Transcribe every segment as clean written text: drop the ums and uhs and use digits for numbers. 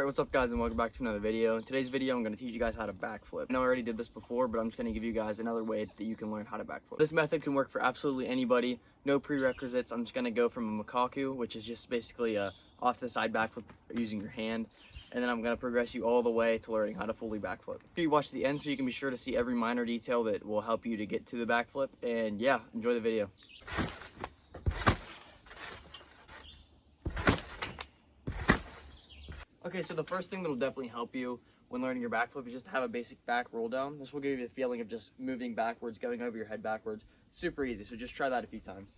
what's up guys, and welcome back to another video. In today's video, I'm going to teach you guys how to backflip. I know I already did this before, but I'm just going to give you guys another way that you can learn how to backflip. This method can work for absolutely anybody, no prerequisites. I'm just going to go from a macaque, which is just basically a off to the side backflip using your hand, and then I'm going to progress you all the way to learning how to fully backflip. Make sure you watch to the end so you can be sure to see every minor detail that will help you to get to the backflip, and yeah, enjoy the video. Okay, so the first thing that will definitely help you when learning your backflip is just to have a basic back roll down. This will give you the feeling of just moving backwards, going over your head backwards. It's super easy, so just try that a few times.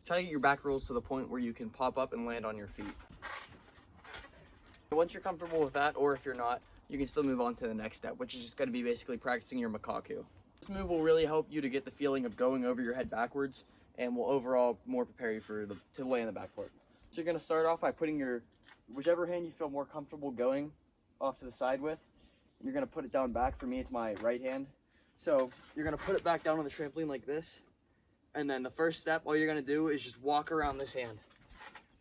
Try to get your back rolls to the point where you can pop up and land on your feet. Once you're comfortable with that, or if you're not, you can still move on to the next step, which is just going to be basically practicing your macaque. This move will really help you to get the feeling of going over your head backwards, and will overall more prepare you for to land the backflip. So you're gonna start off by putting your, whichever hand you feel more comfortable going off to the side with, and you're gonna put it down back. For me, it's my right hand. So you're gonna put it back down on the trampoline like this, and then the first step, all you're gonna do is just walk around this hand,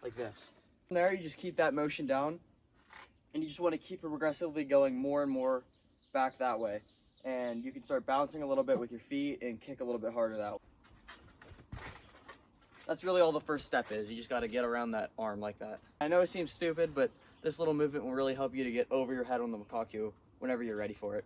like this. From there, you just keep that motion down, and you just wanna keep it progressively going more and more back that way. And you can start bouncing a little bit with your feet and kick a little bit harder that way. That's really all the first step is. You just got to get around that arm like that. I know it seems stupid, but this little movement will really help you to get over your head on the macaque whenever you're ready for it.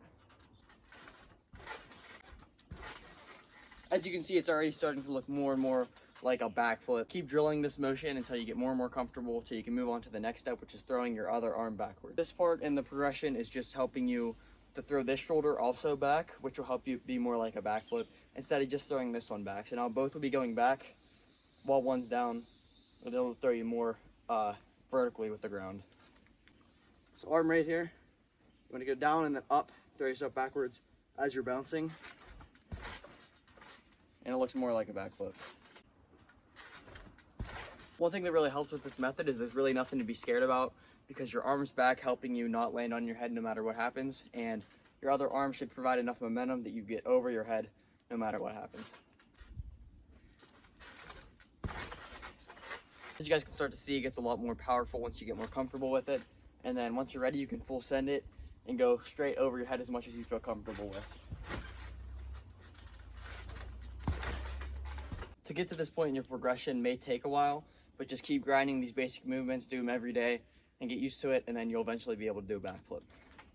As you can see, it's already starting to look more and more like a backflip. Keep drilling this motion until you get more and more comfortable, so you can move on to the next step, which is throwing your other arm backward. This part in the progression is just helping you to throw this shoulder also back, which will help you be more like a backflip instead of just throwing this one back. So now both will be going back while one's down, but it'll throw you more vertically with the ground. So arm right here, you want to go down and then up, throw yourself backwards as you're bouncing, and it looks more like a backflip. One thing that really helps with this method is there's really nothing to be scared about, because your arm's back helping you not land on your head no matter what happens, and your other arm should provide enough momentum that you get over your head no matter what happens. As you guys can start to see, it gets a lot more powerful once you get more comfortable with it. And then once you're ready, you can full send it and go straight over your head as much as you feel comfortable with. To get to this point in your progression may take a while, but just keep grinding these basic movements, do them every day, and get used to it, and then you'll eventually be able to do a backflip.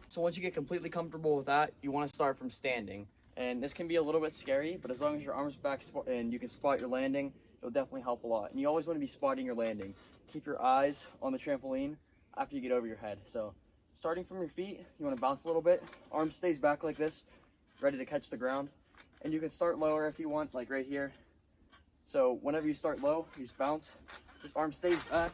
So once you get completely comfortable with that, you want to start from standing. And this can be a little bit scary, but as long as your arm's back and you can spot your landing, it'll definitely help a lot. And you always want to be spotting your landing. Keep your eyes on the trampoline after you get over your head. So starting from your feet, you want to bounce a little bit. Arm stays back like this, ready to catch the ground. And you can start lower if you want, like right here. So whenever you start low, you just bounce. This arm stays back,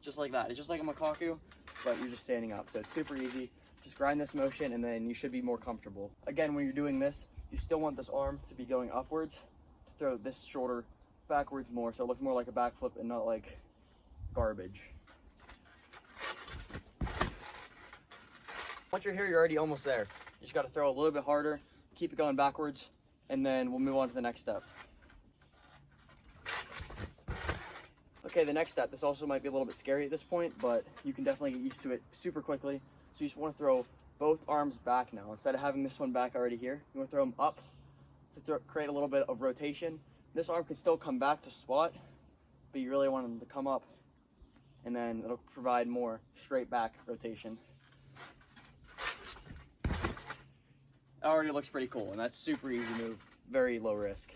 just like that. It's just like a macaque, but you're just standing up. So it's super easy. Just grind this motion and then you should be more comfortable. Again, when you're doing this, you still want this arm to be going upwards, throw this shoulder backwards more, so it looks more like a backflip and not like garbage. Once you're here, you're already almost there. You just got to throw a little bit harder, keep it going backwards, and then we'll move on to the next step. Okay, the next step, this also might be a little bit scary at this point, but you can definitely get used to it super quickly. So you just want to throw both arms back now. Instead of having this one back already here, you want to throw them up to create a little bit of rotation. This arm can still come back to spot, but you really want them to come up, and then it'll provide more straight back rotation. It already looks pretty cool, and that's super easy move, very low risk.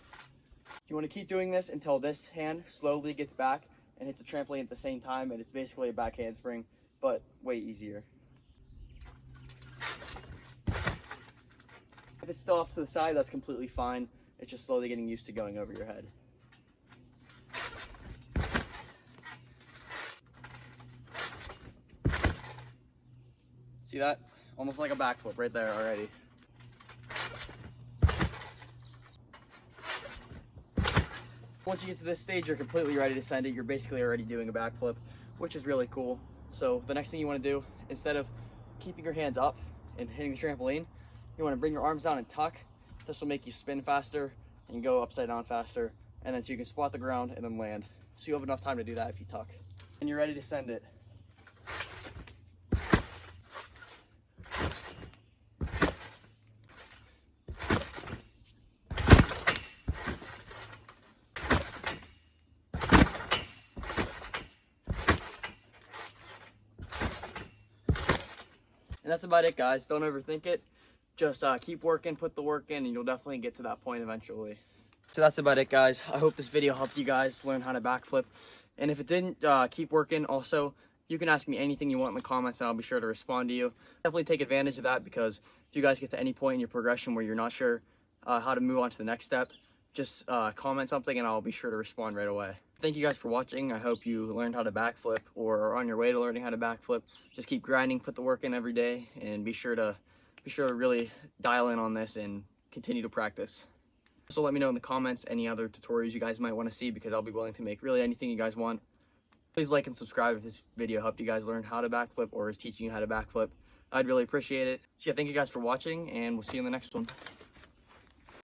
You want to keep doing this until this hand slowly gets back and hits the trampoline at the same time, and it's basically a back handspring, but way easier. If it's still off to the side, that's completely fine. It's just slowly getting used to going over your head. See that? Almost like a backflip right there already. Once you get to this stage, you're completely ready to send it. You're basically already doing a backflip, which is really cool. So the next thing you want to do, instead of keeping your hands up and hitting the trampoline, you want to bring your arms down and tuck. This will make you spin faster and go upside down faster, and then so you can spot the ground and then land. So you have enough time to do that if you tuck. And you're ready to send it. And that's about it, guys. Don't overthink it. Just keep working, put the work in, and you'll definitely get to that point eventually. So that's about it, guys. I hope this video helped you guys learn how to backflip. And if it didn't, keep working. Also, you can ask me anything you want in the comments, and I'll be sure to respond to you. Definitely take advantage of that, because if you guys get to any point in your progression where you're not sure how to move on to the next step, just comment something and I'll be sure to respond right away. Thank you guys for watching. I hope you learned how to backflip or are on your way to learning how to backflip. Just keep grinding, put the work in every day, and be sure to really dial in on this and continue to practice. Also, let me know in the comments any other tutorials you guys might want to see, because I'll be willing to make really anything you guys want. Please like and subscribe if this video helped you guys learn how to backflip or is teaching you how to backflip. I'd really appreciate it. So yeah, thank you guys for watching, and we'll see you in the next one.